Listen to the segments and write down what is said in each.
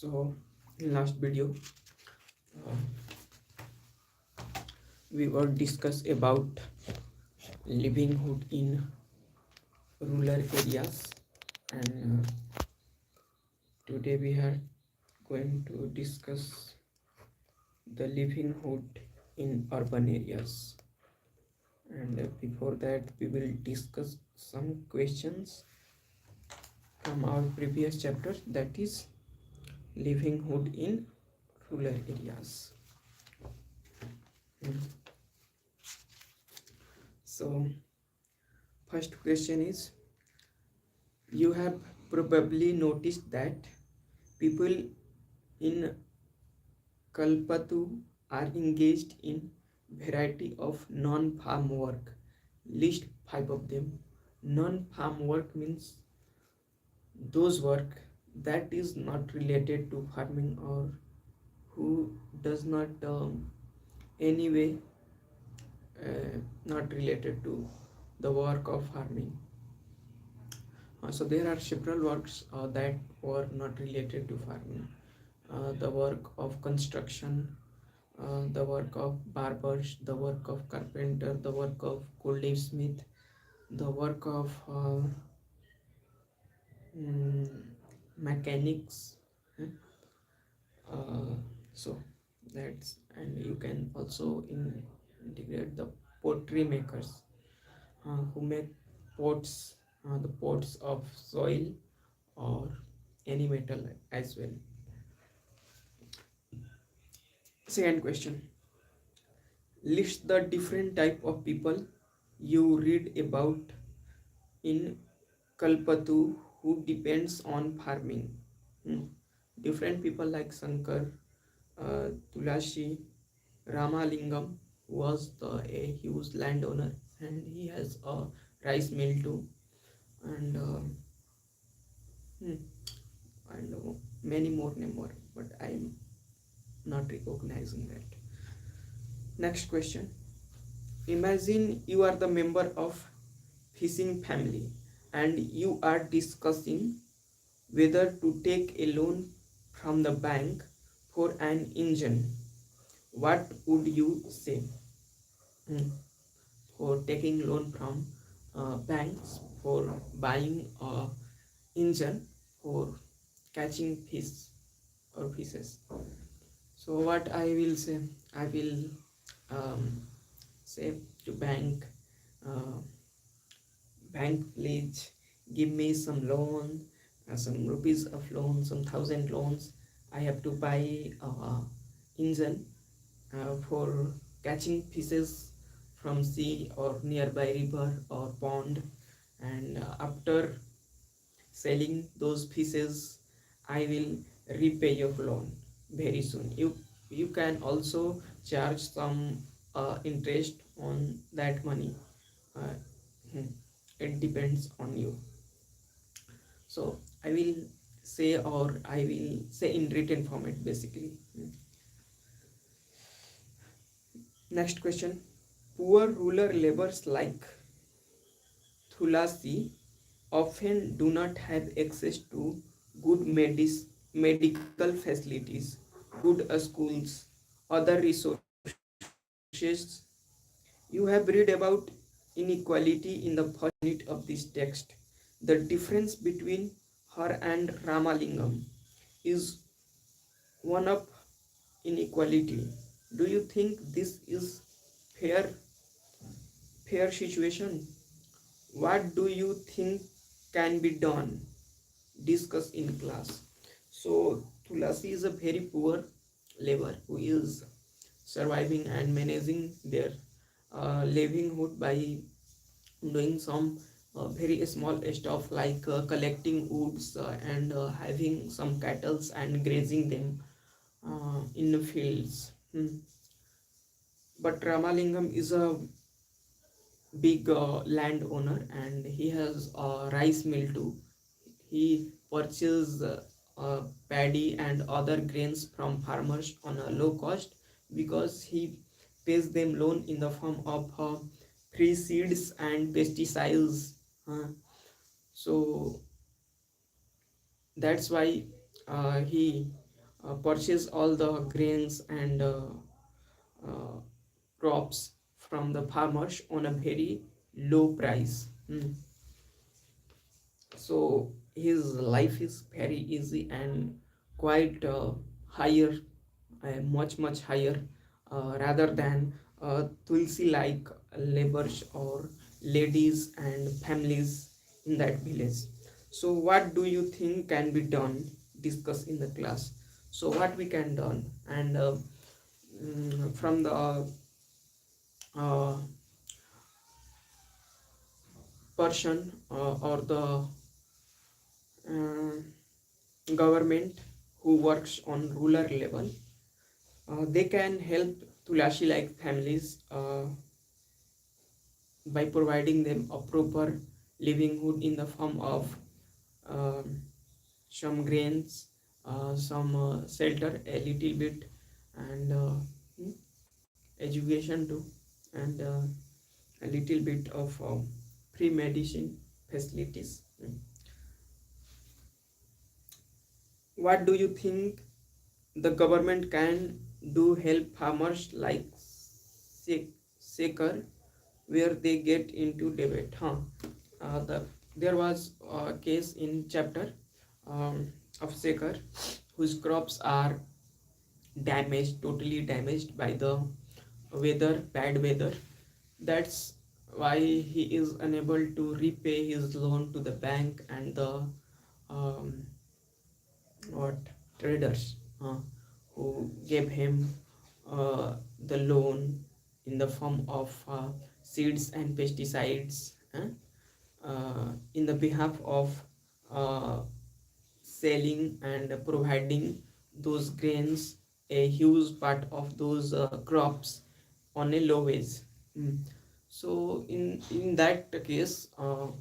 So in last video uh, we were discuss about livelihood in rural areas, and today we are going to discuss the livelihood in urban areas. And before that we will discuss some questions from our previous chapter, that is livelihood in rural areas. So first question is, you have probably noticed that people in Kalpatu are engaged in variety of non-farm work. List 5 of them. Non-farm work means those work that is not related to farming, or who does not anyway not related to the work of farming. So there are several works that were not related to farming. The work of construction, the work of barbers, the work of carpenter, the work of goldsmith, the work of mechanics. Uh, so that's, and you can also integrate the pottery makers who make pots, the pots of soil or any metal as well. Second question, list the different type of people you read about in Kalpatu who depends on farming. Different people like Shankar, Tulasi, Ramalingam was a huge landowner, and he has a rice mill too, and hmm, and many more number, but I'm not recognizing that. Next question, imagine you are the member of fishing family and you are discussing whether to take a loan from the bank for an engine. What would you say? For taking loan from banks for buying a engine for catching fish or fishes. So what I will say, I will say to uh, bank please give me some loan, some rupees of loan, some thousand loans. I have to buy engine for catching fishes from sea or nearby river or pond, and after selling those fishes I will repay your loan very soon. You can also charge some interest on that money. uh, it depends on you. So I will say, or I will say in written format basically. Next question, poor rural laborers like Thulasi often do not have access to good medical facilities, good schools, other resources. You have read about inequality in the first unit of this text. The difference between her and Ramalingam is one of inequality. Do you think this is fair fair situation? What do you think can be done? Discuss in class. So Tulasi is a very poor labor who is surviving and managing their livelihood by doing some very small stuff like collecting woods and having some cattle and grazing them in the fields. But Ramalingam is a big landowner, and he has a rice mill too. He purchases paddy and other grains from farmers on a low cost because he pays them loan in the form of free seeds and pesticides. So that's why he purchase all the grains and uh, crops from the farmers on a very low price. So his life is very easy and quite higher, much higher, rather than tulsi like laborers or ladies and families in that village. So what do you think can be done? Discuss in the class. So what we can done, and from the uh, person or the uh, government who works on rural level, they can help Tulashi like families by providing them a proper livelihood in the form of um, some grains, some shelter, a little bit, and education too, and a little bit of free medicine facilities. What do you think the government can do help farmers like Sekar, where they get into debate? There was a case in chapter of Sekar, whose crops are damaged, totally damaged by the weather, bad weather. That's why he is unable to repay his loan to the bank and the um, what traders who gave him the loan in the form of seeds and pesticides, in the behalf of uh, selling and providing those grains, a huge part of those crops on a low wage. Mm. So in that case,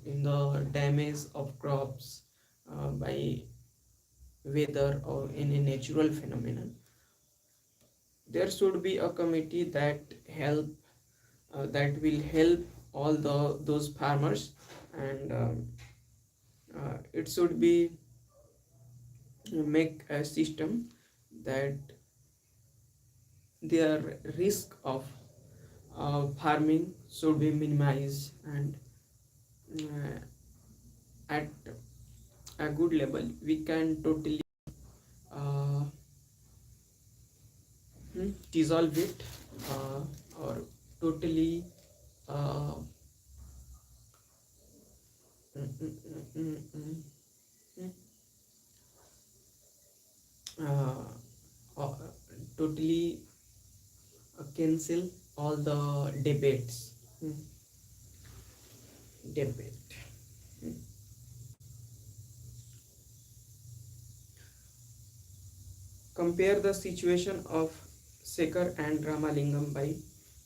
in the damage of crops by weather or in a natural phenomenon, there should be a committee that will help all those farmers, and it should be make a system that their risk of farming should be minimized, and uh, at a good level we can totally uh, dissolve it, or totally uh, mm, mm, mm, mm, mm, uh, uh, totally cancel all the debates. Mm, debate. Mm. Compare the situation of Sekar and Ramalingam by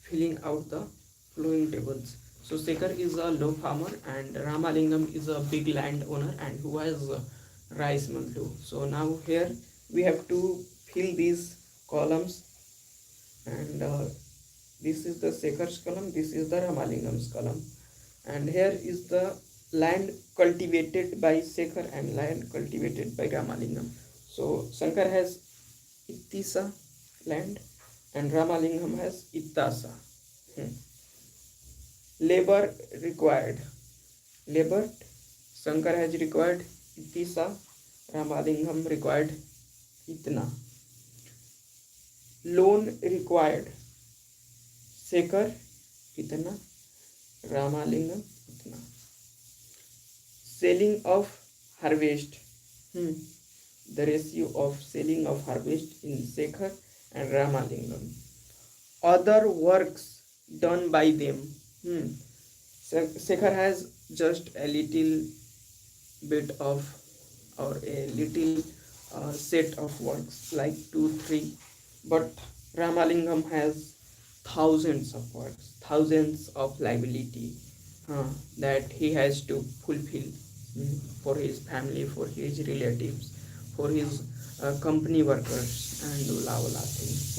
filling out the following tables. So Sekar is a low farmer and Ramalingam is a big landowner and who has rice mill too. So now here we have to fill these columns, and this is the Sekar's column, this is the Ramalingam's column, and here is the land cultivated by Sekar and land cultivated by Ramalingam. So Shankar has Ittisa land and Ramalingam has Ittasa. Hmm. Labor required. Labor, Shankar has required Ittisa, Ramalingam required Itna. Loan required. Sekar Itna, Ramalingam Itna. Selling of harvest. The ratio of selling of harvest in Sekar and Ramalingam. Other works done by them. Sekar has just a little bit of, or a little set of works like 2 3, but Ramalingam has thousands of works, thousands of liability that he has to fulfill for his family, for his relatives, for his company workers, and wala things.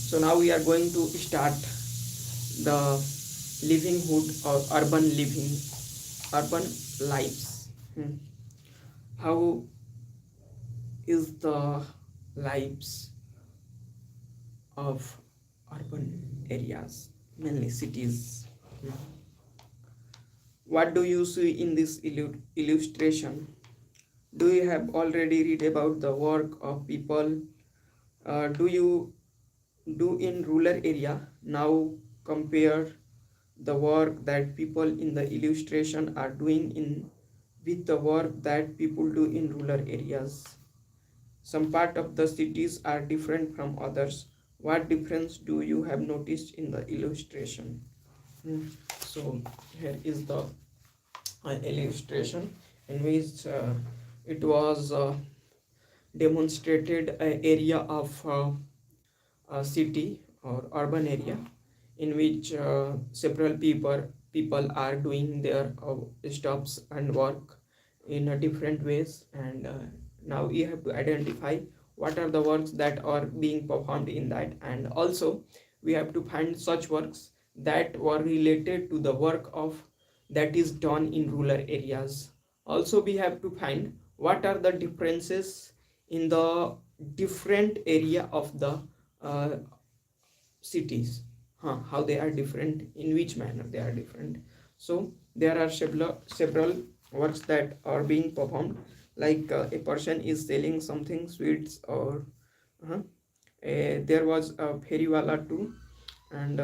So now we are going to start the livelihood or urban living, urban lives. How is the lives of urban areas, mainly cities. What do you see in this illustration? Do you have already read about the work of people do you do in rural area? Now compare the work that people in the illustration are doing in with the work that people do in rural areas. Some part of the cities are different from others. What difference do you have noticed in the illustration? So here is the illustration in which it was demonstrated an area of a city or urban area in which several people are doing their stops and work in different ways, and now you have to identify what are the works that are being performed in that, and also we have to find such works that were related to the work of that is done in rural areas. Also we have to find what are the differences in the different area of the uh, cities, how they are different, in which manner they are different. So there are several works that are being performed, like a person is selling something sweets, or there was a feriwala too, and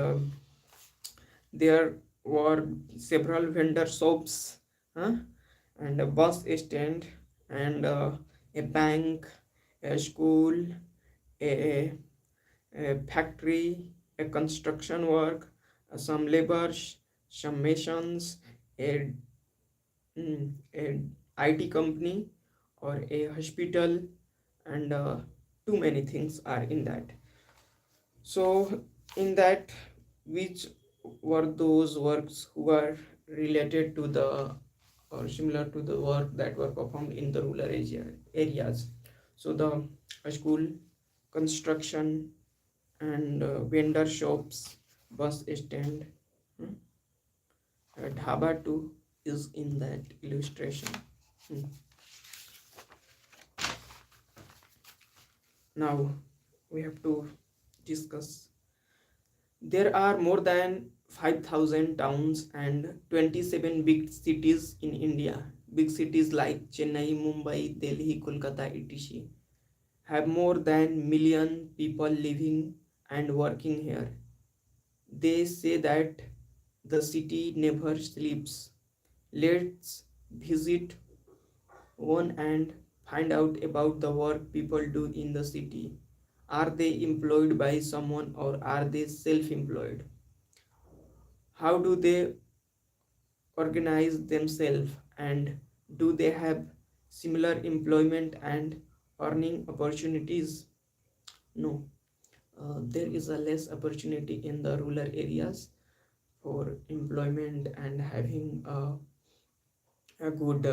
there were several vendor shops, huh? And a bus stand, and a bank, a school, a, a factory, a construction work, some laborers, some masons, a, a IT company, or a hospital, and too many things are in that. So in that, which were those works who are related to the or similar to the work that were performed in the rural areas? So the school, construction, and vendor shops, bus stand, hmm, dhaba too is in that illustration. Hmm. Now we have to discuss. There are more than 5,000 towns and 27 big cities in India. Big cities like Chennai, Mumbai, Delhi, Kolkata, etc. have more than million people living and working here. They say that the city never sleeps. Let's visit one and find out about the work people do in the city. Are they employed by someone, or are they self-employed? How do they organize themselves, and do they have similar employment and earning opportunities? No, there is a less opportunity in the rural areas for employment and having a good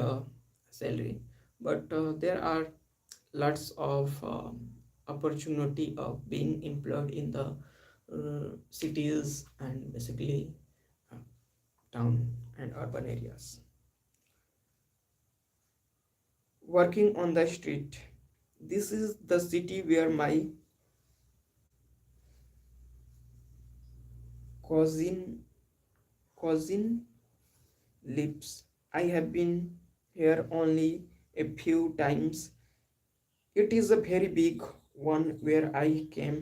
salary, but there are lots of opportunity of being employed in the cities, and basically uh, town and urban areas. Working on the street. This is the city where my cousin cousin lives. I have been here only a few times. It is a very big one where I came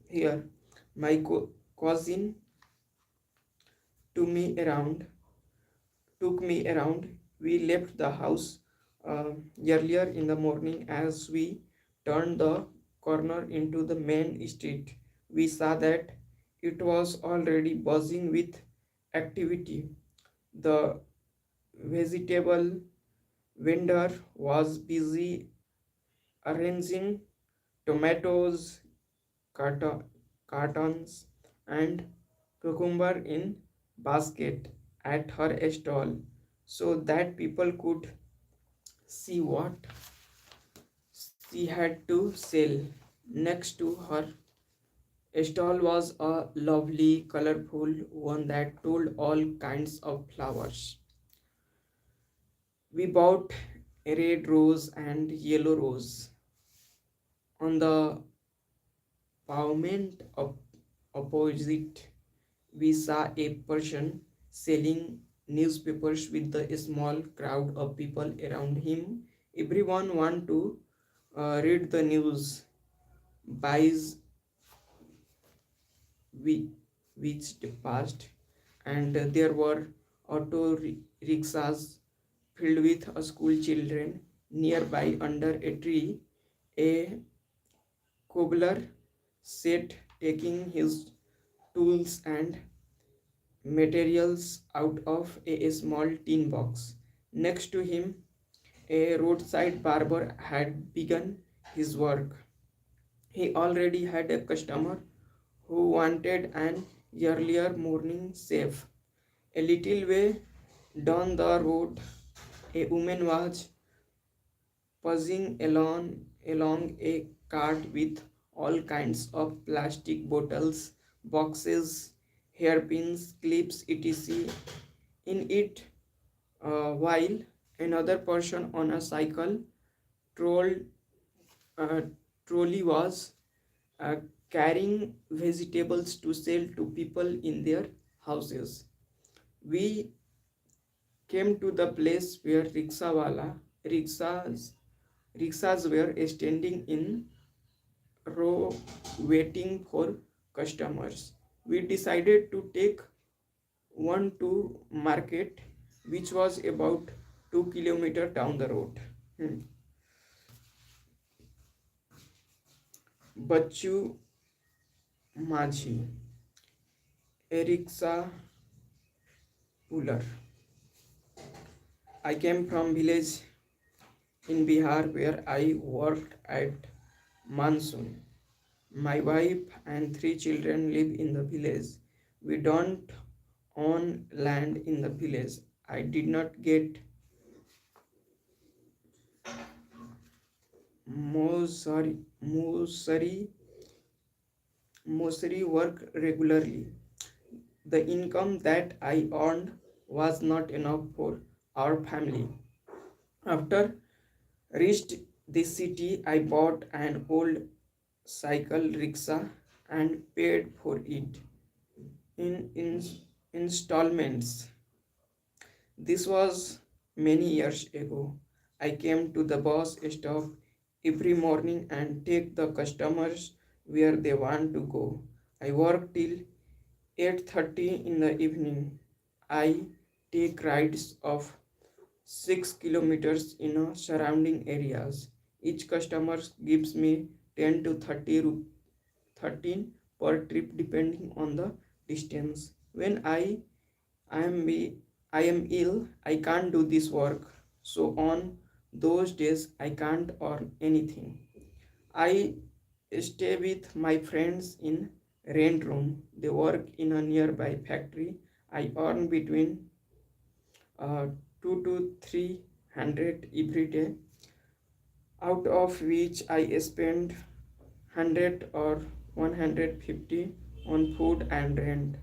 here. My cousin took me around. Took me around. We left the house earlier in the morning. As we turned the corner into the main street, we saw that it was already buzzing with activity. The vegetable vendor was busy arranging tomatoes, cartons, and cucumber in basket at her stall, so that people could see what she had to sell. Next to her stall was a lovely, colorful one that told all kinds of flowers. We bought a red rose and yellow rose. On the pavement opposite, we saw a person selling newspapers with a small crowd of people around him. Everyone want to read the news. Buys we which passed, and there were rickshaws filled with school children. Nearby, under a tree, a cobbler sat taking his tools and materials out of a small tin box. Next to him, a roadside barber had begun his work. He already had a customer who wanted an earlier morning shave. A little way down the road, a woman was pushing along a cart with all kinds of plastic bottles, boxes, hairpins, clips, etc. in it, while another person on a cycle troll, uh, trolley was uh, carrying vegetables to sell to people in their houses. We came to the place where rickshaws, rickshaws were standing in row waiting for customers. We decided to take one to market, which was about 2 kilometers down the road. Bachu Maji, a rickshaw puller. I came from village in Bihar where I worked at Monsoon. My wife and 3 children live in the village. We don't own land in the village. I did not get Mosari work regularly. The income that I earned was not enough for our family. After reached the city, I bought an old cycle rickshaw and paid for it in installments. This was many years ago. I came to the bus stop every morning and take the customers where they want to go. I work till 8:30 in the evening. I take rides of 6 kilometers in surrounding areas. Each customer gives me 10 to 13 per trip depending on the distance. When I am I am ill, I can't do this work. So on those days I can't earn anything. I stay with my friends in rent room. They work in a nearby factory. I earn between uh, 2 to 300 every day, out of which I spend 100 or 150 on food and rent.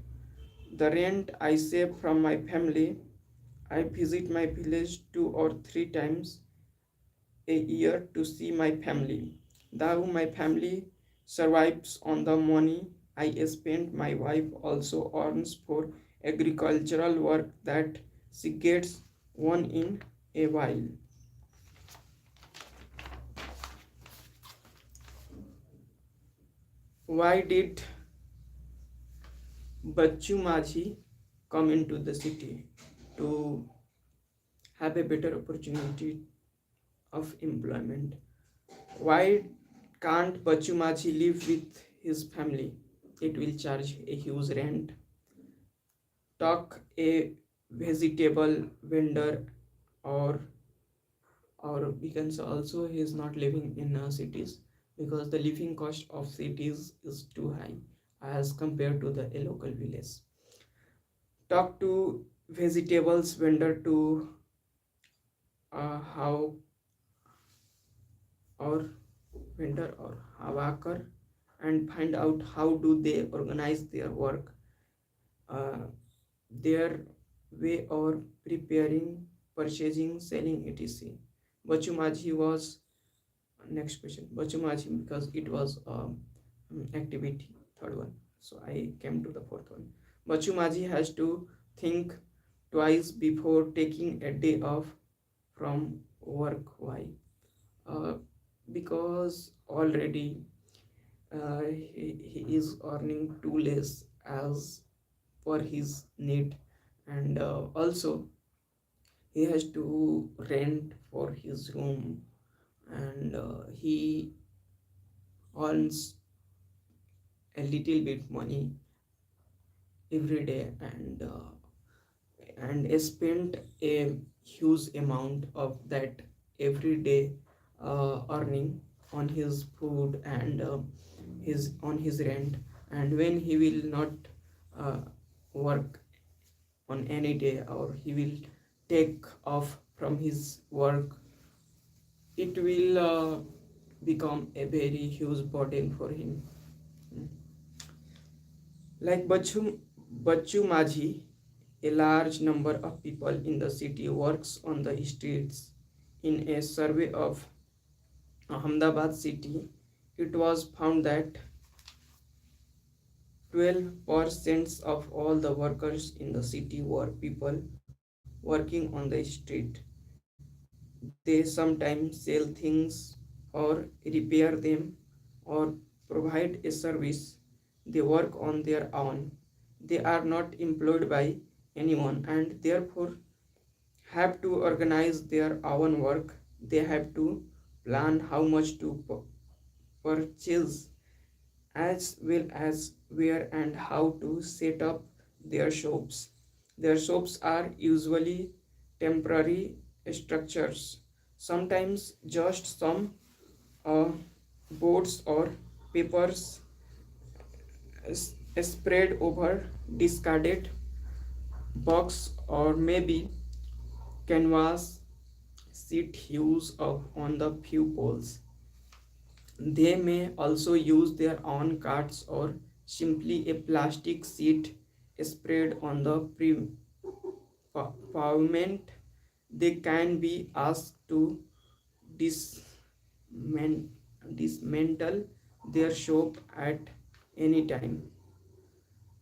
The rent I save from my family. I visit my village 2 or 3 times a year to see my family. Though my family survives on the money I spend, my wife also earns for agricultural work that she gets one in a while. Why did Bachu Majhi come into the city? To have a better opportunity of employment. Why can't Bachu Majhi live with his family? It will charge a huge rent. Talk a vegetable vendor, or we can say also he is not living in cities, because the living cost of cities is too high as compared to the a local village. Talk to vegetables vendor to how or vendor or hawker, and find out how do they organize their work, uh, their way or preparing, purchasing, selling, etc. Bachu Majhi was Next question, Bachumaji, because it was activity, third one. So I came to the fourth one. Bachumaji has to think twice before taking a day off from work. Why? Uh, because already he is earning too less as per his need, and also he has to rent for his room, and he earns a little bit money every day, and spent a huge amount of that every day earning on his food and his on his rent. And when he will not uh, work on any day, or he will take off from his work, it will become a very huge burden for him. Like Bachu Majhi, a large number of people in the city works on the streets. In a survey of Ahmedabad city, it was found that 12% of all the workers in the city were people working on the street. They sometimes sell things or repair them or provide a service. They work on their own. They are not employed by anyone, and therefore have to organize their own work. They have to plan how much to purchase, as well as where and how to set up their shops. Their shops are usually temporary structures, sometimes just some uh, boards or papers spread over discarded box, or maybe canvas sheet used up on the few poles. They may also use their own cards or simply a plastic sheet spread on the pavement. They can be asked to disman- dismantle their shop at any time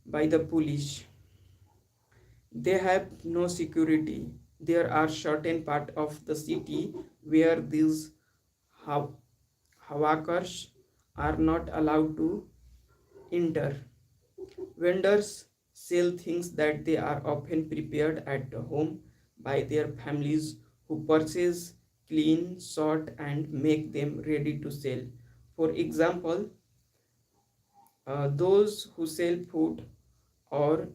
by the police. They have no security. There are certain parts of the city where these hav- hawkers are not allowed to enter. Vendors sell things that they are often prepared at home by their families, who purchase, clean, sort, and make them ready to sell. For example, those who sell food or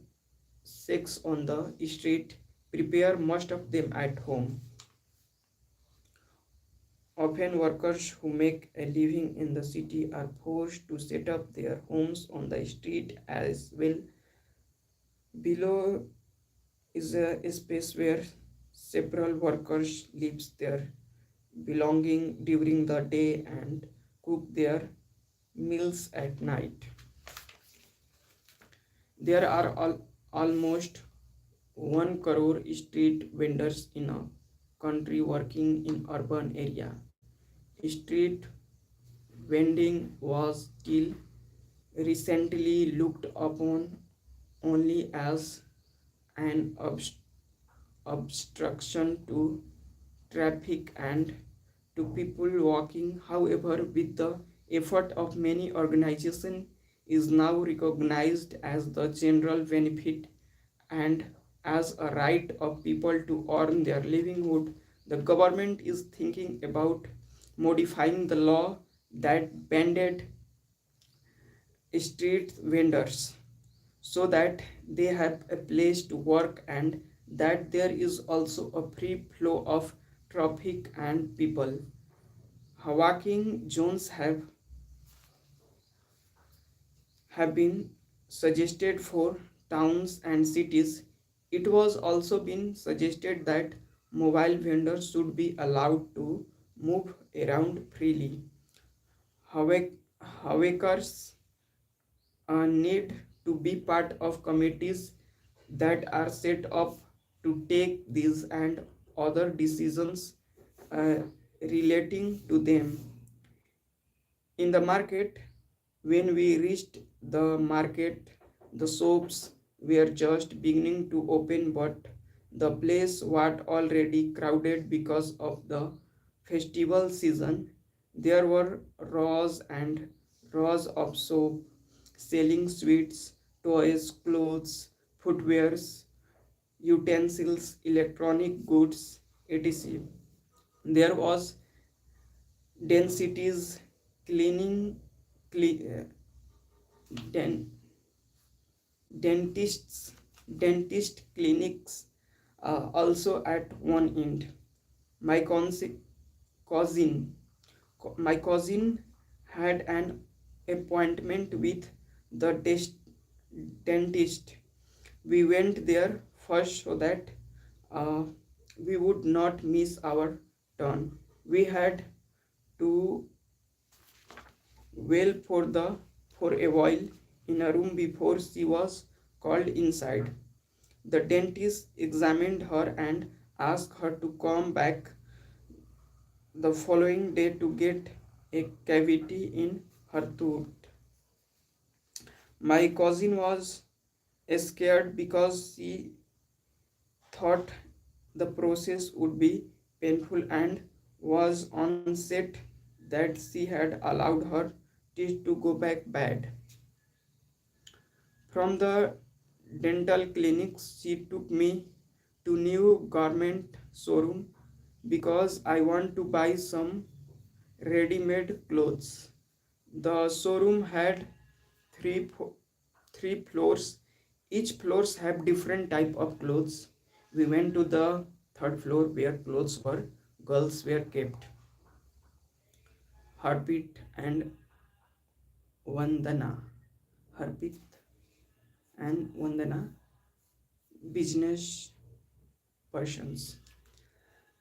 sex on the street prepare most of them at home. Often, workers who make a living in the city are forced to set up their homes on the street as well. Below is a space where several workers leave their belonging during the day and cook their meals at night. There are almost 1 crore street vendors in a country working in urban area. Street vending was till recently looked upon only as an obstruction to traffic and to people walking. However, with the effort of many organizations, is now recognized as the general benefit and as a right of people to earn their livelihood. The government is thinking about modifying the law that banned street vendors so that they have a place to work, and that there is also a free flow of traffic and people. Walking zones have been suggested for towns and cities. It was also been suggested that mobile vendors should be allowed to move around freely. Hawkers need to be part of committees that are set up to take these and other decisions uh, relating to them. In the market, when we reached the market, the shops were just beginning to open, but the place was already crowded because of the festival season. There were rows and rows of shops selling sweets, toys, clothes, footwears, utensils, electronic goods, etc. There was densities cleaning, cle- den- dentists, dentist clinics also at one end. My cousin, my cousin had an appointment with the dentist. We went there first so that uh, we would not miss our turn. We had to wait for a while in a room before she was called inside. The dentist examined her and asked her to come back the following day to get a cavity in her tooth. My cousin was scared because she thought the process would be painful and was onset that she had allowed her teeth to go back bad. From the dental clinics, she took me to new garment showroom because I want to buy some ready-made clothes. The showroom had three three floors. Each floors have different type of clothes. We went to the third floor where clothes for girls were kept. Harpreet and Vandana. Harpreet and Vandana, business persons.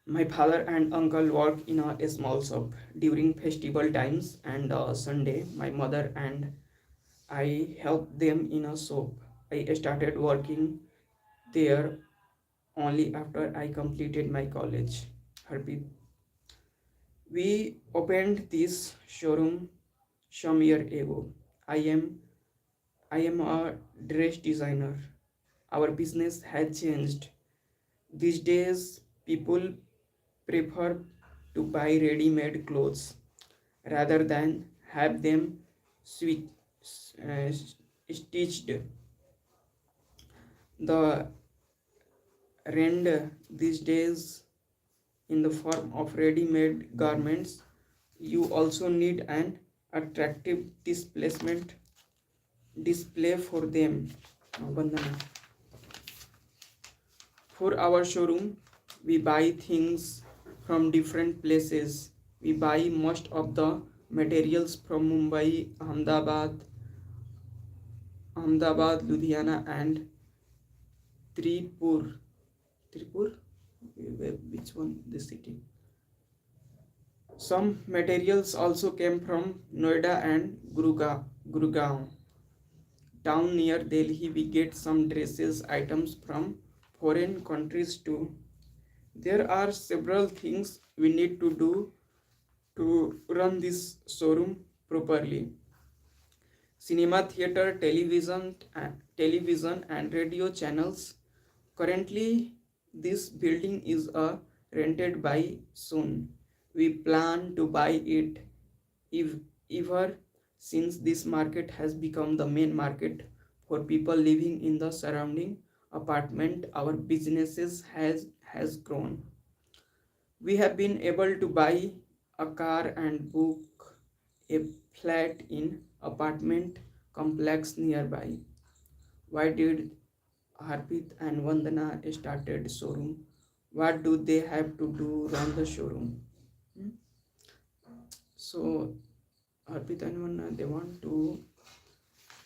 My father and uncle work in a small shop during festival times and Sunday. My mother and I helped them in a shop. I started working there only after I completed my college. Harpreet. We opened this showroom some year ago. I am I am a dress designer. Our business has changed. These days people prefer to buy ready-made clothes rather than have them switch, uh, stitched. The rend these days in the form of ready-made garments. You also need an attractive display for them. Vandana. For our showroom, we buy things from different places. We buy most of the materials from Mumbai, Ahmedabad, Ludhiana, and Tripur. Tripur? Which one? This city. Some materials also came from Noida and Gurugram. Down near Delhi, we get some dresses items from foreign countries too. There are several things we need to do to run this showroom properly. Cinema theater, television and radio channels. Currently, this building is rented by soon. We plan to buy it if ever since this market has become the main market for people living in the surrounding apartment. Our businesses has grown. We have been able to buy a car and book a flat in apartment complex nearby. Why did Harpreet and Vandana started showroom? What do they have to do run the showroom? Hmm? So Harpreet and Vandana, they want to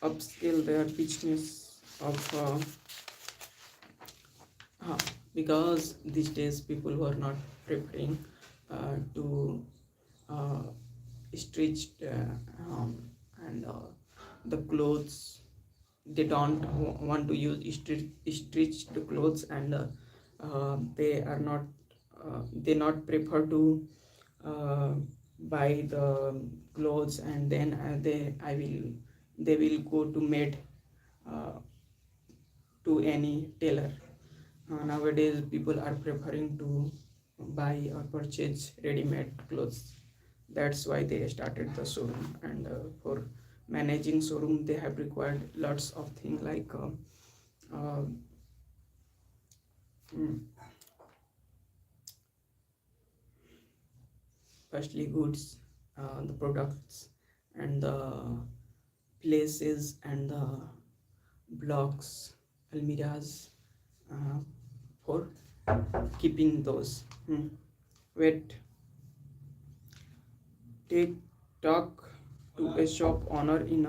upscale their business of because these days people who are not preferring to uh, stitched and the clothes, they don't want to use stitched clothes, and they are not they not prefer to uh, buy the clothes, and then they will go to made uh, to any tailor. Nowadays people are preferring to buy or purchase ready-made clothes. That's why they started the showroom. And for managing showroom they have required lots of things like uh, mm, firstly goods, the products, and the places, and the blocks, almiras, uh, for keeping those. Wait, take talk to a shop owner in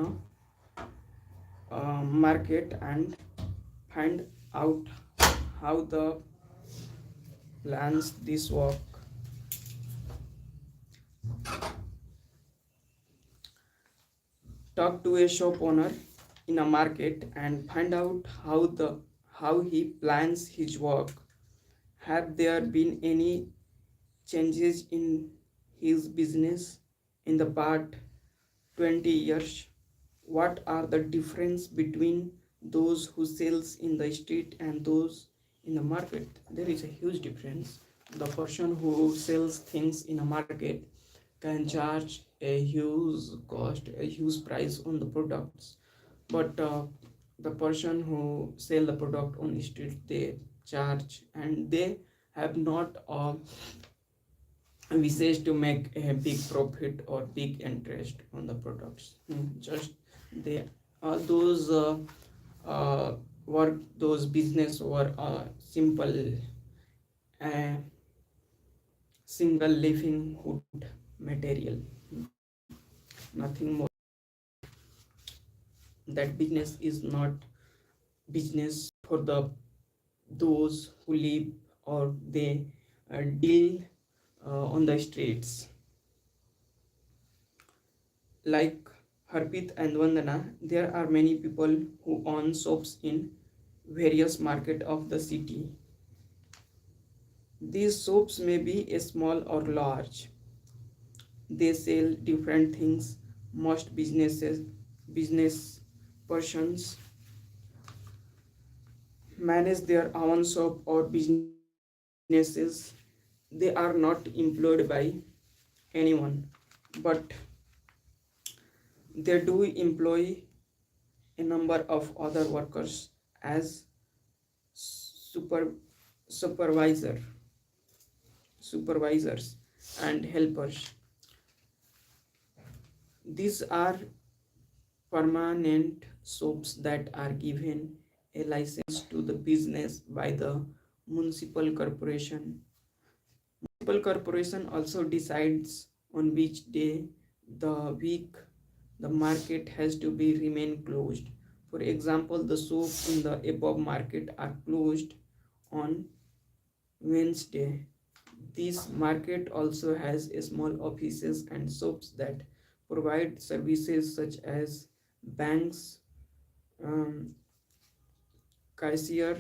a market and find out how the plans this work. Talk to a shop owner in a market and find out how he plans his work. Have there been any changes in his business in the past 20 years? What are the difference between those who sells in the street and those in the market? There is a huge difference. The person who sells things in a market can charge a huge cost, a huge price on the products, but the person who sell the product on the street, they charge, and they have not wishes to make a big profit or big interest on the products. Just they all those uh, work, those business or simple uh, single livelihood material. Nothing more. That business is not business for the those who live or they deal on the streets. Like Harpit and Vandana, there are many people who own shops in various markets of the city. These shops may be small or large. They sell different things. Most business persons manage their own shop or businesses. They are not employed by anyone, but they do employ a number of other workers as super supervisor supervisors and helpers. These are permanent shops that are given a license to the business by the municipal corporation. Municipal corporation also decides on which day the week the market has to be remain closed. For example, the shops in the above market are closed on Wednesday. This market also has small offices and shops that provide services such as banks, um, cashier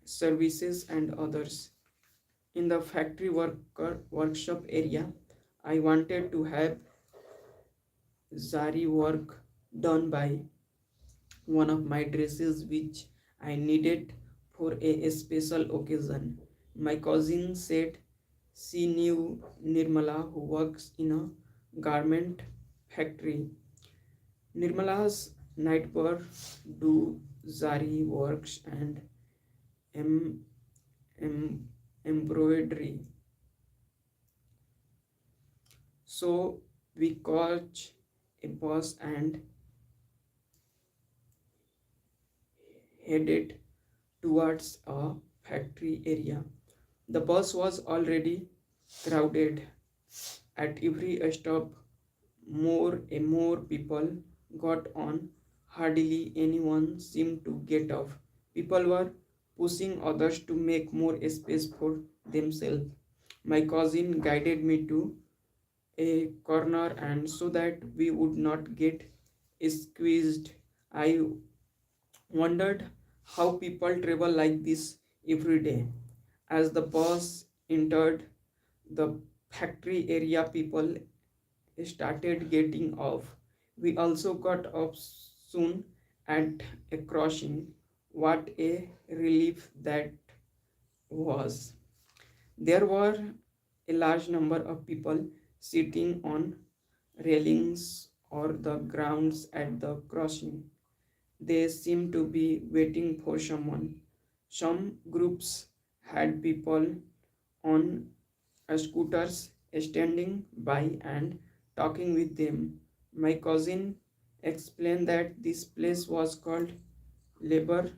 services, and others. In the factory worker workshop area, I wanted to have zari work done by one of my dresses which I needed for a special occasion. My cousin said she knew Nirmala who works in a garment factory. Nirmala's neighbor do zari works and em, embroidery. So we caught a bus and headed towards a factory area. The bus was already crowded. At every stop, more and more people got on. Hardly anyone seemed to get off. People were pushing others to make more space for themselves. My cousin guided me to a corner, and so that we would not get squeezed. I wondered how people travel like this every day. As the bus entered the factory area people started getting off. We also got off soon at a crossing. What a relief that was. There were a large number of people sitting on railings or the grounds at the crossing. They seemed to be waiting for someone. Some groups had people on scooters standing by and talking with them. My cousin explained that this place was called Labor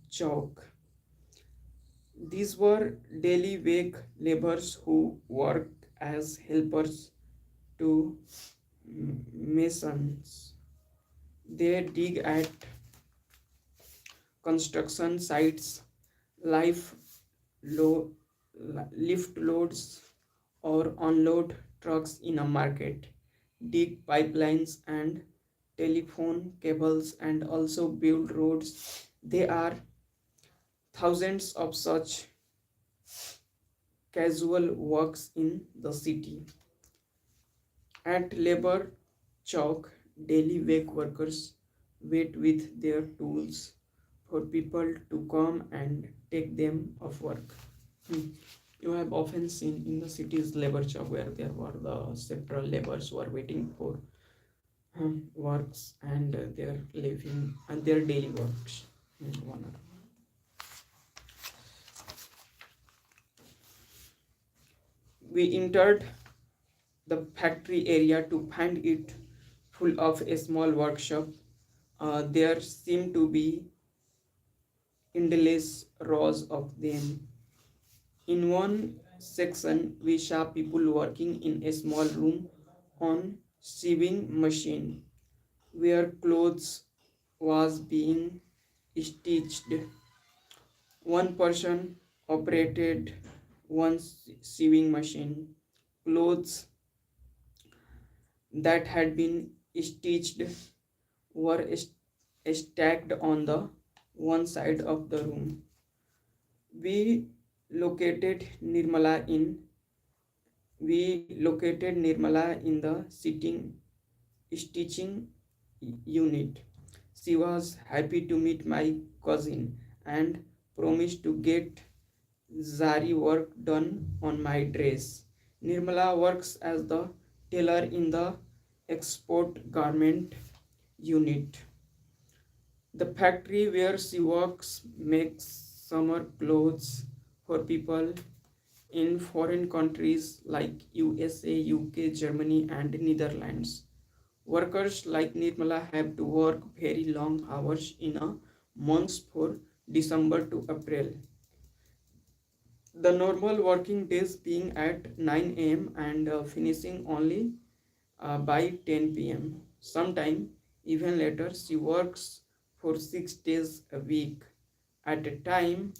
Chowk. These were daily wage laborers who worked as helpers to masons. They dig at construction sites, life low, lift loads, or unload trucks in a market, dig pipelines and telephone cables, and also build roads. There are thousands of such casual works in the city. At labor chalk, daily wage workers wait with their tools for people to come and take them off work. Hmm. You have often seen in the cities labor chalk where there were the several laborers who are waiting for works and their living and their daily works. We entered the factory area to find it full of a small workshop. There seemed to be endless rows of them. In one section, we saw people working in a small room on sewing machine where clothes was being stitched. One person operated one sewing machine. Clothes that had been stitched were stacked on the one side of the room. We located Nirmala in we located Nirmala in the stitching unit. She was happy to meet my cousin and promised to get Zari work done on my dress. Nirmala works as the tailor in the export garment unit. The factory where she works makes summer clothes for people in foreign countries like USA, UK, Germany, and Netherlands. Workers like Nirmala have to work very long hours in a month for December to April. The normal working days being at 9 a.m. and finishing only by 10 p.m. Sometime even later, she works for 6 days a week at a time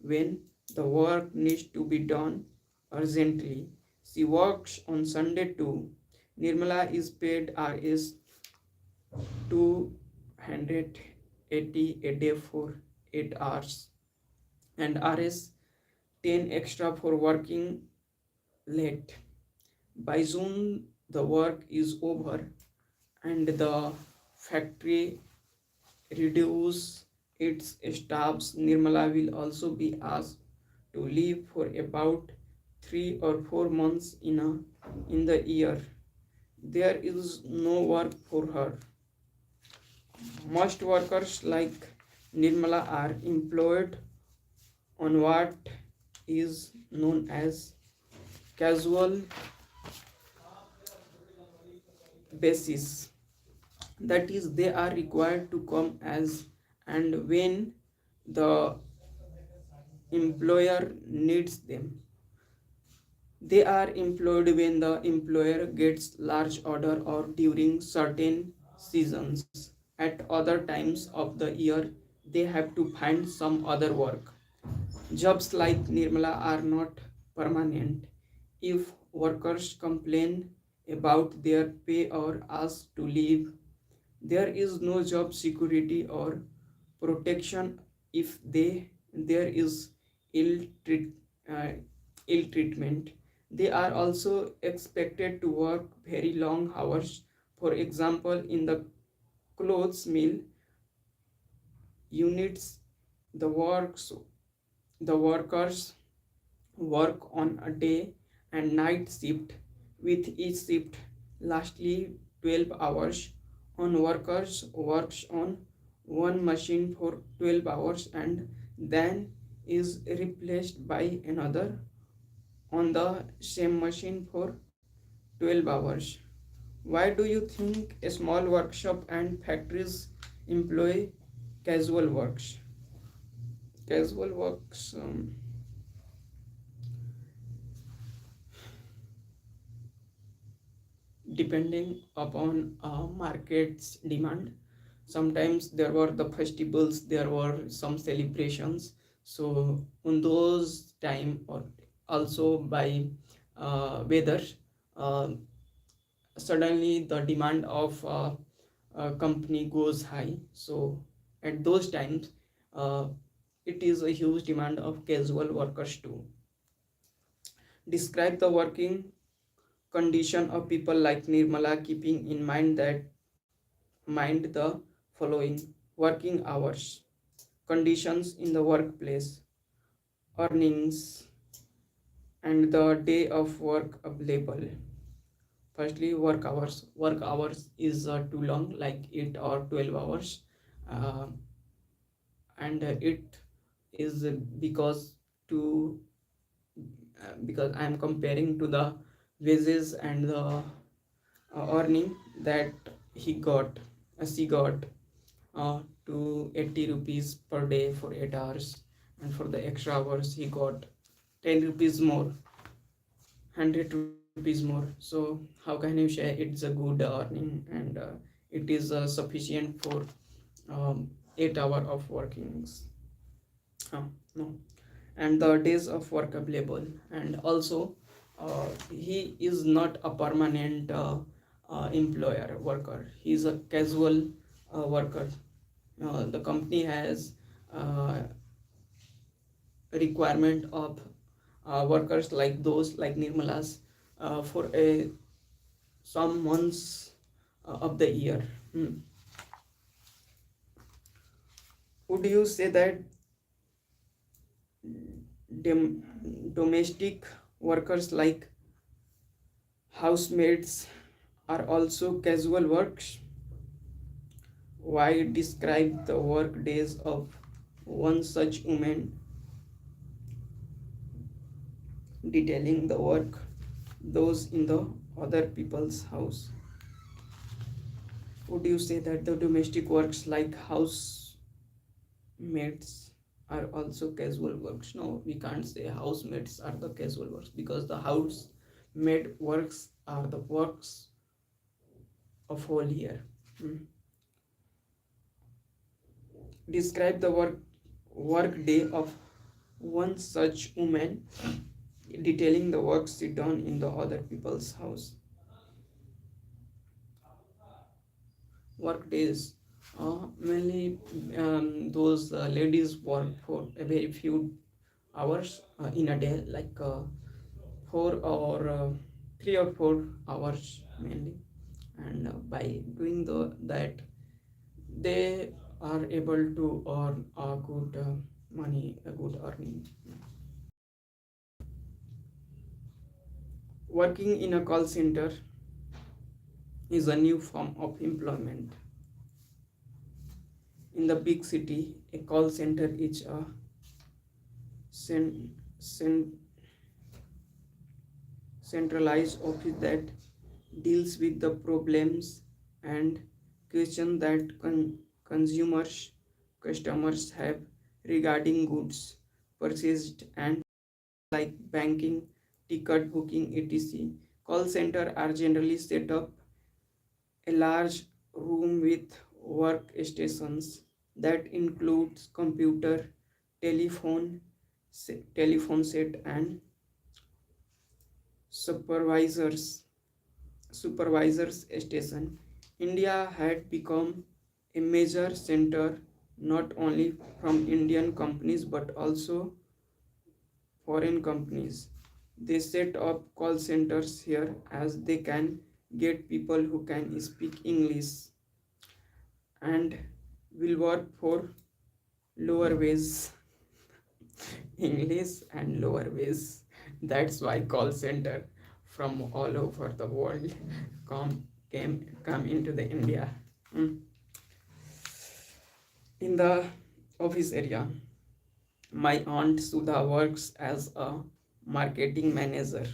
when the work needs to be done urgently. She works on Sunday too. Nirmala is paid Rs 280 a day for 8 hours and Rs 10 extra for working late. By June, the work is over and the factory reduce its staffs. Nirmala will also be asked to leave for about 3 or 4 months in the year. There is no work for her. Most workers like Nirmala are employed on what is known as casual basis. That is, they are required to come as and when the employer needs them. They are employed when the employer gets large order or during certain seasons. At other times of the year, they have to find some other work. Jobs like Nirmala are not permanent. If workers complain about their pay or ask to leave, there is no job security or protection. If there is ill, treat, uh, ill treatment, They are also expected to work very long hours. For example, in the clothes mill units, the works the workers work on a day and night shift, with each shift lastly 12 hours. On workers works on one machine for 12 hours and then is replaced by another on the same machine for 12 hours. Why do you think a small workshop and factories employ casual works? Casual works, depending upon market's demand. Sometimes there were the festivals, there were some celebrations. So on those time, or also by weather, uh, suddenly the demand of a company goes high. So at those times, uh, it is a huge demand of casual workers too. Describe the working condition of people like Nirmala, keeping in mind the following: working hours, conditions in the workplace, earnings, and the day of work available. Firstly, work hours. Work hours is too long, like 8 or 12 hours, uh, and it is because I am comparing to the wages and the earning that he got, she got, to 80 rupees per day for 8 hours, and for the extra hours he got 10 rupees more, 100 rupees more. So how can you say it's a good earning, and it is sufficient for 8 hour of workings? No. And the days of work available, and also he is not a permanent employer worker, he is a casual worker. The company has requirement of workers like those like Nirmala's for a some months of the year. Would you say that domestic workers like housemaids are also casual works? Why describe the work days of one such woman, detailing the work those in the other people's house? Would you say that the domestic works like housemates are also casual works? No, we can't say housemates are the casual works, because the housemaid works are the works of whole year. Describe the work day of one such woman, detailing the work she done in the other people's house. Work days, mainly those ladies work for a very few hours in a day, like 3 or 4 hours mainly, and by doing that they are able to earn a good money, a good earning. Working in a call center is a new form of employment. In the big city, a call center is a cen- cen- centralized office that deals with the problems and questions that customers have regarding goods purchased, and like banking, ticket booking, etc. Call center are generally set up a large room with workstations that includes computer, telephone, telephone set, and supervisors supervisors station. India had become a major center not only from Indian companies but also foreign companies. They set up call centers here as they can get people who can speak English and will work for lower wage. English and lower wage. That's why call center from all over the world come into the India. Mm. In the office area, my aunt Sudha works as a marketing manager.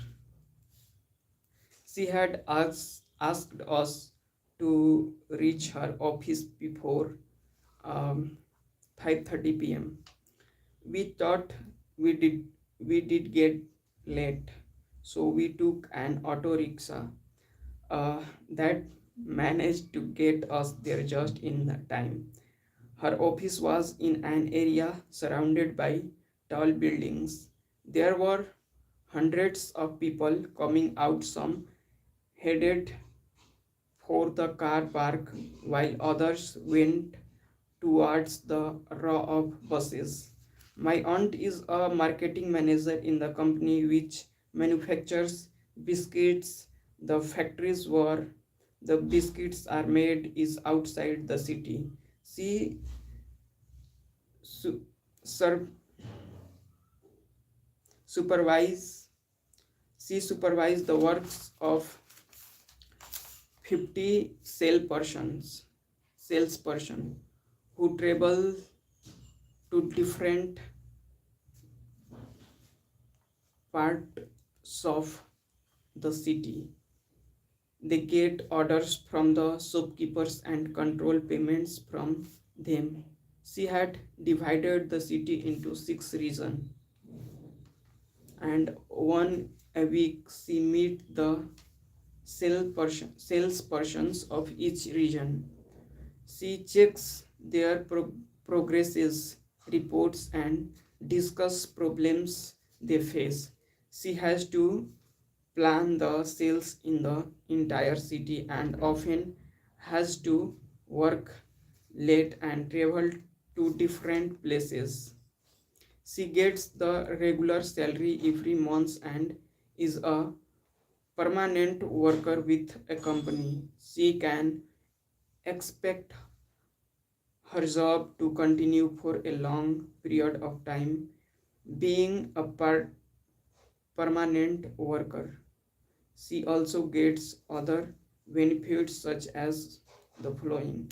She had asked us to reach her office before 5:30 p.m. We thought we did we did get late, so we took an auto rickshaw that managed to get us there just in the time. Her office was in an area surrounded by tall buildings. There were hundreds of people coming out, some headed for the car park, while others went towards the row of buses. My aunt is a marketing manager in the company which manufactures biscuits. The factories where the biscuits are made is outside the city. She su- sur- supervise she supervised the works of 50 salesperson who travel to different parts of the city. They get orders from the shopkeepers and control payments from them. She had divided the city into 6 regions, and one a week she meet the salespersons of each region. She checks their progresses, reports, and discuss problems they face. She has to plan the sales in the entire city and often has to work late and travel to different places. She gets the regular salary every month and is a permanent worker with a company. She can expect her job to continue for a long period of time. Being a permanent worker, she also gets other benefits such as the following: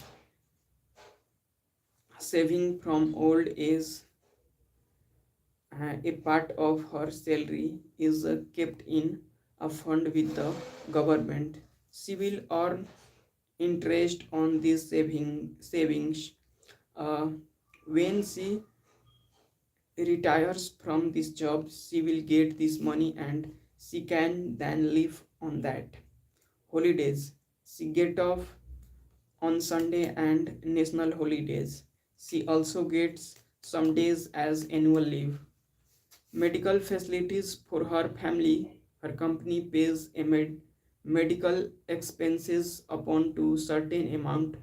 saving from old age. A part of her salary is kept in a fund with the government. She will earn interest on these savings. Uh, when she retires from this job, she will get this money and she can then live on that. Holidays, she get off on Sunday and national holidays. She also gets some days as annual leave. Medical facilities for her family. Her company pays a medical expenses upon to certain amount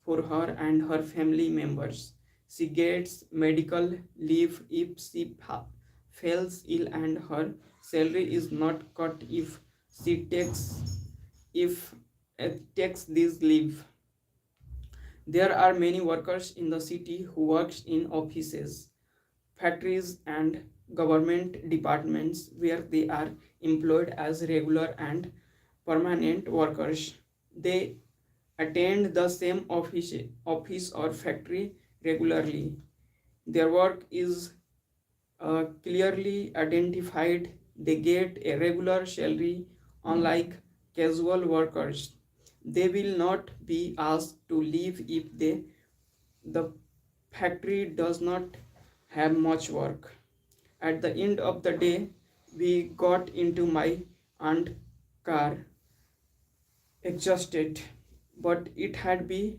for her and her family members. She gets medical leave if she falls ill, and her salary is not cut if she if takes this leave. There are many workers in the city who works in offices, factories, and government departments where they are employed as regular and permanent workers. They attend the same office or factory regularly. Their work is clearly identified. They get a regular salary, unlike casual workers. They will not be asked to leave if the factory does not have much work. At the end of the day, we got into my aunt's car, exhausted, but it had been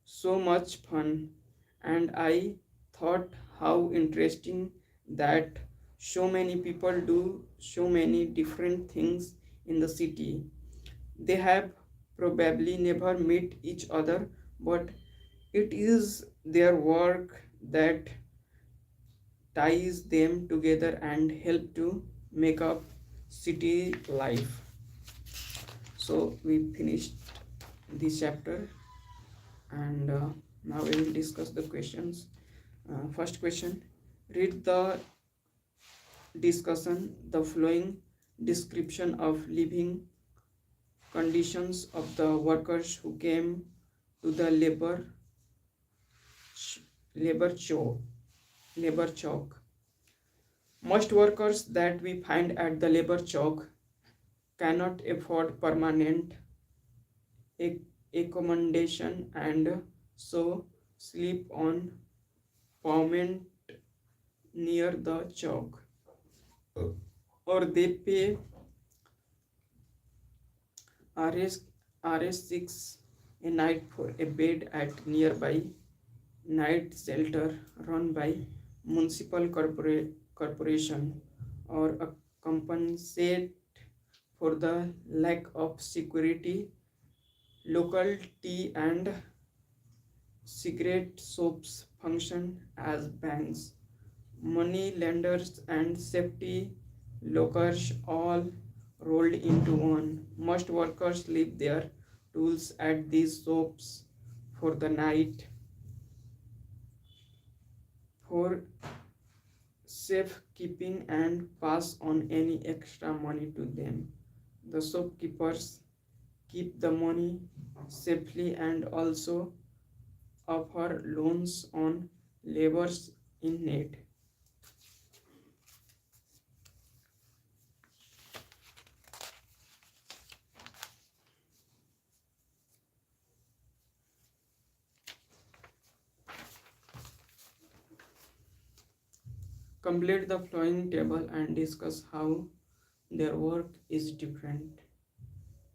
so much fun, and I thought how interesting that so many people do so many different things in the city. They have probably never met each other, but it is their work that ties them together and help to make up city life. So we finished this chapter, and now we will discuss the questions. First question: read the discussion. The following description of living conditions of the workers who came to the labor show labor chalk. Most workers that we find at the labor chalk cannot afford permanent accommodation and so sleep on pavement near the chalk, or they pay Rs Rs6 a night for a bed at nearby night shelter run by municipal corporation, or compensate for the lack of security. Local tea and cigarette shops function as banks, money lenders, and safety lockers, all rolled into one. Most workers leave their tools at these shops for the night for safekeeping and pass on any extra money to them. The shopkeepers keep the money safely and also offer loans on laborers in need. Complete the following table and discuss how their work is different.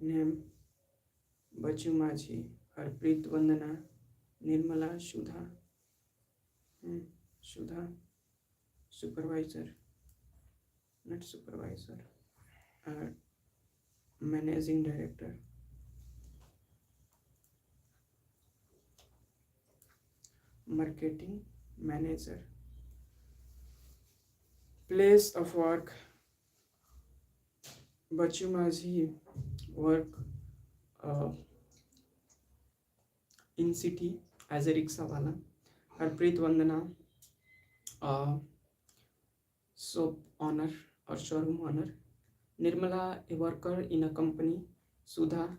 Name: Bachu Majhi, Harpreet Vandana, Nirmala, Shudha, supervisor, not supervisor, uh, managing director. Marketing manager. Place of work: Bachu Majhi work in city as a rickshaw wala. Harpreet Vandana shop owner or showroom owner. Nirmala a worker in a company. Sudha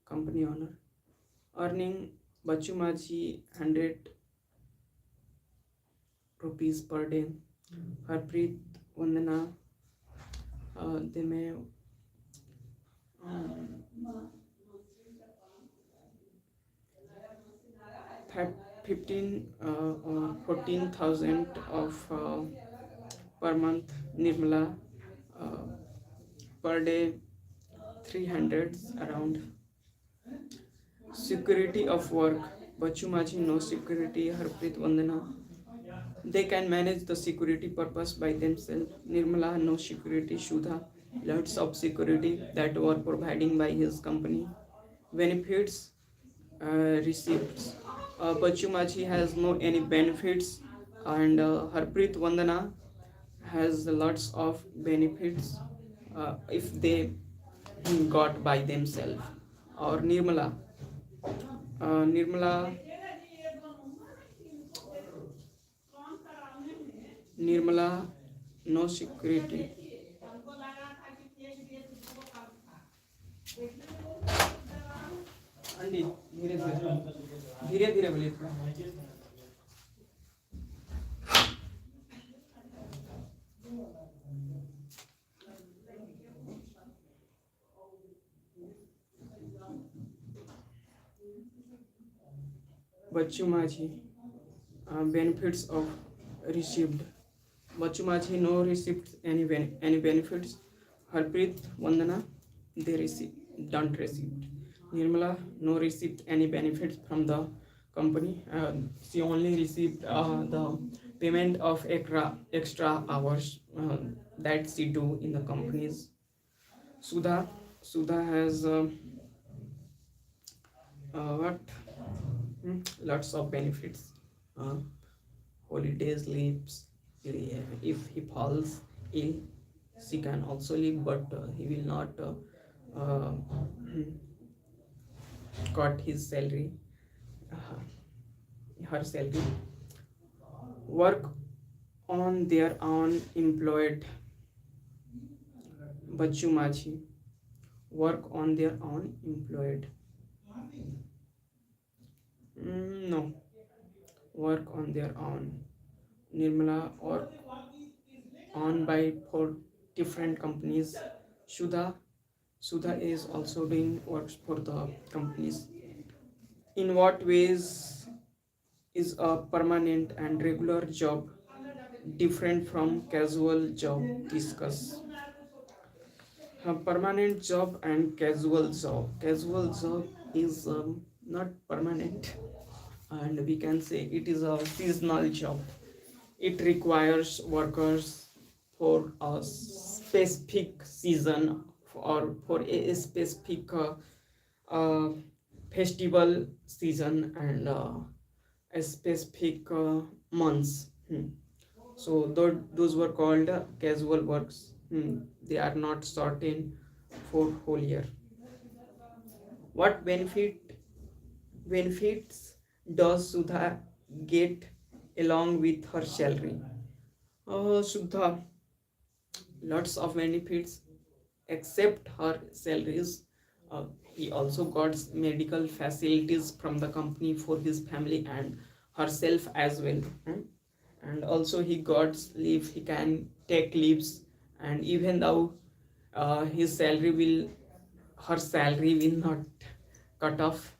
company owner. Earning Bachu Majhi 100 rupees per day. Harpreet Vandana they may 15 or 14,000 of per month. Nirmala per day 300 around. Security of work: Bachu Majhi no security. Harpreet Vandana they can manage the security purpose by themselves. Nirmala no security. Shudha lots of security that were providing by his company. Benefits receipts: Bachu Majhi has no any benefits, and Harpreet Vandana has lots of benefits if they got by themselves. Or Nirmala no security. अंडी धीरे धीरे धीरे बोलिए थोड़ा. Bachu Majhi benefits of received: Bachu Majhi no received any benefits. Harpreet Vandana they don't receive. Nirmala no received any benefits from the company. She only received the payment of extra hours that she do in the companies. Sudha has what lots of benefits. Holidays, leaves if he falls ill, she can also leave, but he will not uh, cut his salary, uh, her salary. Work on their own employed Bachu Machi. Work on their own employed. No, work on their own. Nirmala or on by for different companies. Sudha Sudha is also doing works for the companies. In what ways is a permanent and regular job different from casual job? Discuss. A permanent job and casual job. Casual job is not permanent, and we can say it is a seasonal job. It requires workers for a specific season or for a specific uh, festival season and a specific months. So those were called casual works. They are not certain for whole year. What benefits does Sudha get along with her salary? Sudha, lots of benefits except her salaries. Uh, he also got medical facilities from the company for his family and herself as well. And also he got leave. He can take leaves, and even though his salary will, her salary will not cut off.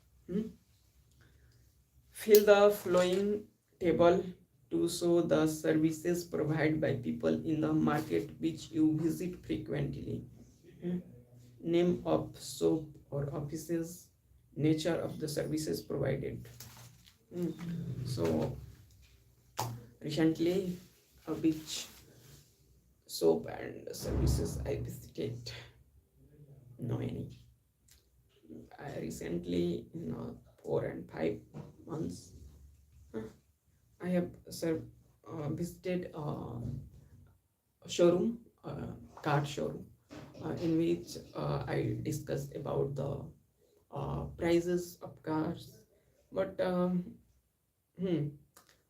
Fill the following table to show the services provided by people in the market which you visit frequently. Name of soap or offices, nature of the services provided. So recently, which soap and services I visited? No any. I recently in 4 and 5 months, I have visited a showroom, car showroom, in which I discussed about the prices of cars, but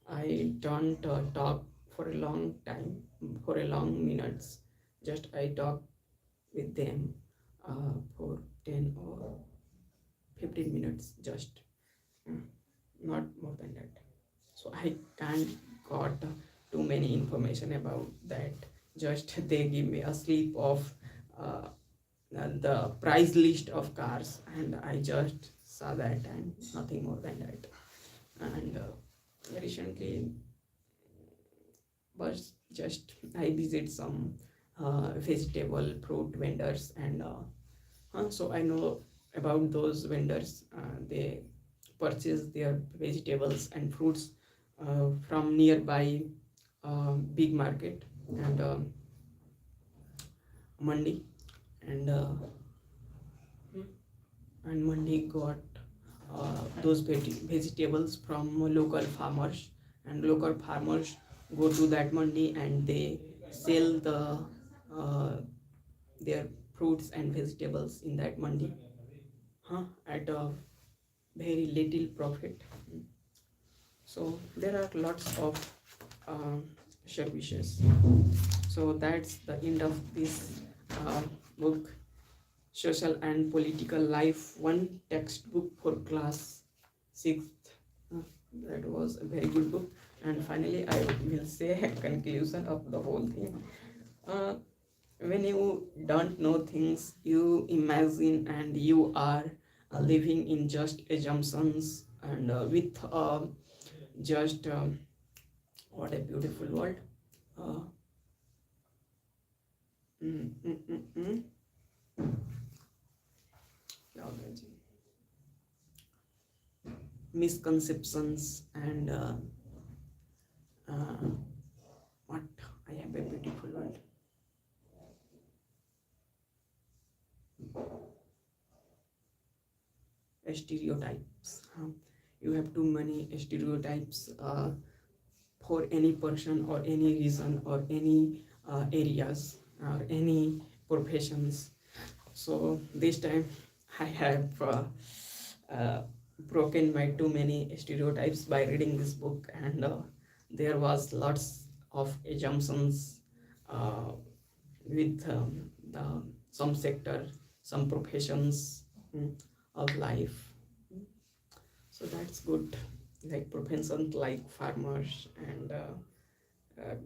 I don't talk for a long time, for a long minutes. Just I talk with them for 10 or 15 minutes, just not more than that. So I can't got too many information about that. Just they give me a slip of uh, the price list of cars, and I just saw that and nothing more than that. And recently was just I visit some vegetable fruit vendors, and so I know about those vendors. They purchase their vegetables and fruits from nearby big market and mandi, and mandi got those vegetables from local farmers, and local farmers go to that mandi and they sell uh, their fruits and vegetables in that mandi at a very little profit. So there are lots of services. So that's the end of this book, Social and Political Life, one textbook for class 6th. That was a very good book. And finally I will say a conclusion of the whole thing. When you don't know things, you imagine, and you are living in just assumptions, and with just what a beautiful word. Uh, mm, mm, mm, mm. Misconceptions and uh, what I have a beautiful word. Stereotypes. You have too many stereotypes for any person or any reason or any areas. or any professions. So this time I have uh, broken my too many stereotypes by reading this book, and there was lots of assumptions uh, with some sector, some professions of life. So that's good, like professions like farmers and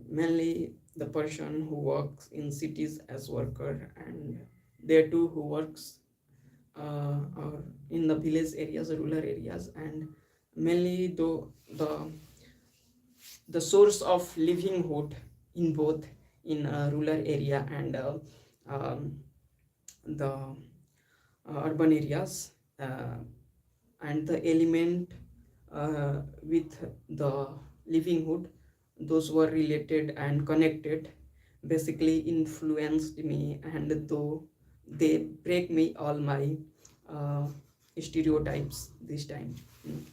mainly the person who works in cities as worker, and there too who works or in the village areas or rural areas, and mainly the source of livelihood in both in rural area and um, the urban areas, and the element with the livelihood, those were related and connected, basically influenced me, and though they break me all my uh, stereotypes this time. Mm.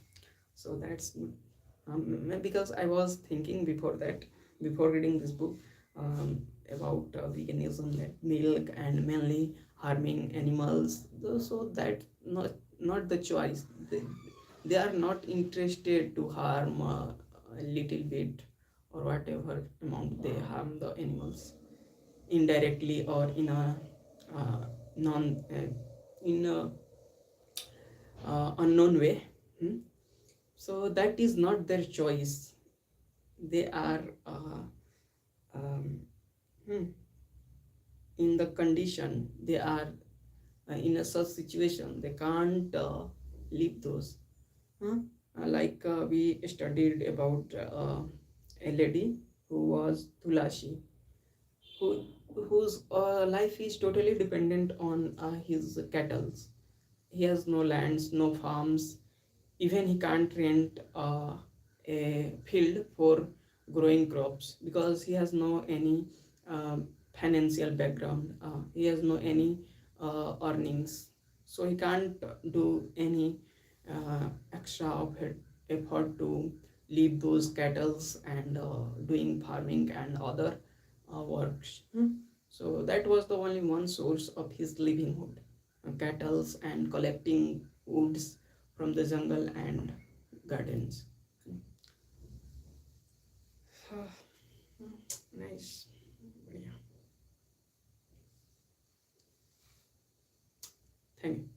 So that's good. Because I was thinking before that, before reading this book, about veganism, like milk and mainly harming animals. So that not the choice. They are not interested to harm a little bit or whatever amount they harm the animals indirectly or in a non in a unknown way. Hmm? So that is not their choice. They are um, hmm, in the condition, they are in a such situation they can't leave those. Huh? Like we studied about a lady who was Tulashi, who whose life is totally dependent on his cattle. He has no lands, no farms, even he can't rent a field for growing crops because he has no any financial background. He has no any earnings, so he can't do any extra of effort to leave those cattle and doing farming and other works. So that was the only one source of his livelihood, cattle and collecting woods from the jungle and gardens. Nice. Yeah. Thank you.